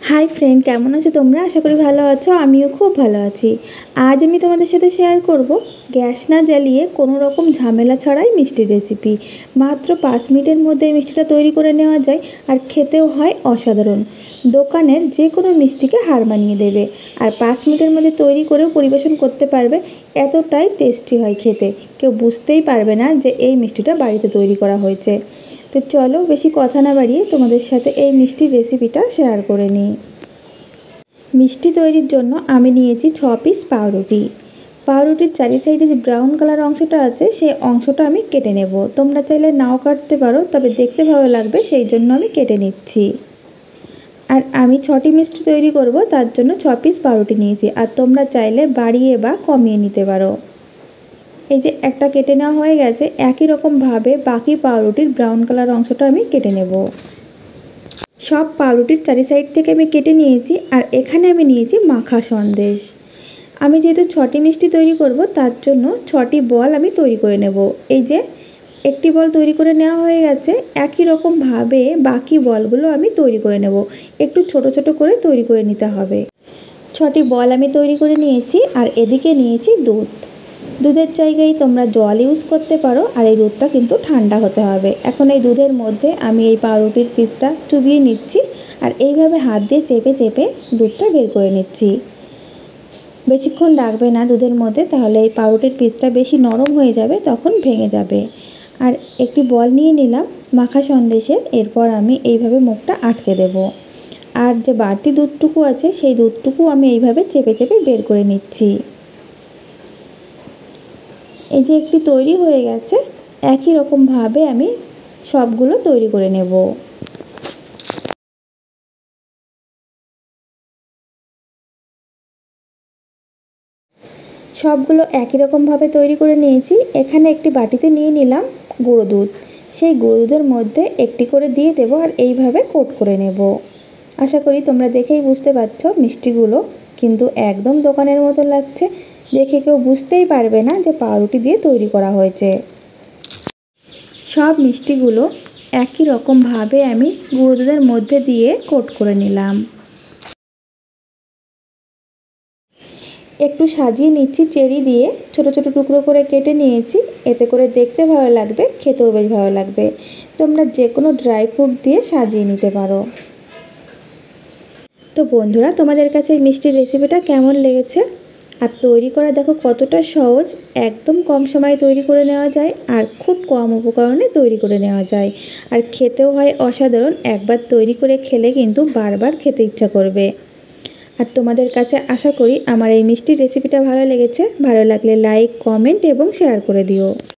High friend केमन आछो तोमरा आशा करी भालो आछो आमिओ खूब भालो आछि। आज आमि तोमादेर साथे शेयर करब ग्यास ना ज्बालिए कोनो रकम झामेला छाड़ाई मिष्टि रेसिपि। मात्र 5 मिनिटेर मধ্যে मिष्टिटा तैरी करे नेওয়া যায় আর খেতেও হয় অসাধারণ। দোকানের যে কোনো মিষ্টিকে হার মানিয়ে দেবে আর 5 মিনিটের মধ্যে তৈরি করেও পরিবেশন করতে পারবে। এতটাই টেস্টি হয় খেতে, কেউ বুঝতেই পারবে না যে এই মিষ্টিটা বাড়িতে তৈরি করা হয়েছে। तो चलो बेशी कथा ना बाड़िए तोमादेर साथे এই মিষ্টির রেসিপিটা শেয়ার করে নিই। মিষ্টি তৈরির জন্য আমি নিয়েছি 6 পিস পাউরুটি। পাউরুটির চারি সাইডে যে ব্রাউন কালার অংশটা আছে সেই অংশটা আমি কেটে নেব। তোমরা চাইলে নাও কাটতে পারো, তবে দেখতে ভালো লাগবে সেই জন্য আমি কেটে নিচ্ছি। আর আমি 6টি মিষ্টি তৈরি করব, তার জন্য 6 পিস পাউরুটি নিয়েছি। আর তোমরা চাইলে বাড়িয়ে বা কমিয়ে নিতে পারো। এই যে একটা কেটে নেওয়া হয়ে গেছে, একই রকম ভাবে বাকি পাউরুটির ব্রাউন কালার অংশটা আমি কেটে নেব। সব পাউরুটির চারি সাইড থেকে আমি কেটে নিয়েছি। আর এখানে আমি নিয়েছি মাখা সন্দেশ। আমি যেহেতু 6টি মিষ্টি তৈরি করব, তার জন্য 6টি বল আমি তৈরি করে নেব। এই যে একটি বল তৈরি করে নেওয়া হয়ে গেছে, একই রকম ভাবে বাকি বলগুলো আমি তৈরি করে নেব। একটু ছোট ছোট করে তৈরি করে নিতে হবে। 6টি বল আমি তৈরি করে নিয়েছি। আর এদিকে নিয়েছি দুধ। দুধের জায়গায় তোমরা জল ইউজ করতে পারো। আর এই দুধটা কিন্তু ঠান্ডা হতে হবে। এখন এই দুধের মধ্যে আমি এই পাউরুটির পিসটা চুবিয়ে নিচ্ছি। আর এইভাবে হাত দিয়ে চেপে চেপে দুধটা বের করে নিচ্ছি। বেশিক্ষণ রাখবে না দুধের মধ্যে, তাহলে এই পাউরুটির পিসটা বেশি নরম হয়ে যাবে, তখন ভেঙে যাবে। আর একটি বল নিয়ে নিলাম মাখা সন্দেশের। এরপর আমি এইভাবে মুখটা আটকে দেব। আর যে বাড়তি দুধটুকু আছে সেই দুধটুকু আমি এইভাবে চেপে চেপে বের করে নিচ্ছি। এই যে একটি তৈরি হয়ে গেছে, একই রকম ভাবে আমি সবগুলো তৈরি করে নেব। সবগুলো একই রকম ভাবে তৈরি করে নিয়েছি। এখানে একটি বাটিতে নিয়ে নিলাম গুঁড়ো দুধ। সেই গুঁড়ো দুধের মধ্যে একটি করে দিয়ে দেব আর এইভাবে কোট করে নেব। আশা করি তোমরা দেখেই বুঝতে পারছো মিষ্টিগুলো কিন্তু একদম দোকানের মতো লাগছে। দেখে কেউ বুঝতেই পারবে না যে পাউরুটি দিয়ে তৈরি করা হয়েছে। সব মিষ্টিগুলো একই রকম ভাবে আমি গুঁড়ো দুধের মধ্যে দিয়ে কোট করে নিলাম। একটু সাজিয়ে নিচ্ছি চেরি দিয়ে, ছোট ছোট টুকরো করে কেটে নিয়েছি। এতে করে দেখতে ভালো লাগবে, খেতেও বেশ ভালো লাগবে। তোমরা যে কোনো ড্রাই ফ্রুট দিয়ে সাজিয়ে নিতে পারো। তো বন্ধুরা, তোমাদের কাছে এই মিষ্টির রেসিপিটা কেমন লেগেছে? আর তৈরি করা দেখো কতটা সহজ, একদম কম সময়ে তৈরি করে নেওয়া যায় আর খুব কম উপকরণে তৈরি করে নেওয়া যায়। আর খেতেও হয় অসাধারণ। একবার তৈরি করে খেলে কিন্তু বারবার খেতে ইচ্ছা করবে। আর তোমাদের কাছে আশা করি আমার এই মিষ্টির রেসিপিটা ভালো লেগেছে। ভালো লাগলে লাইক, কমেন্ট এবং শেয়ার করে দিও।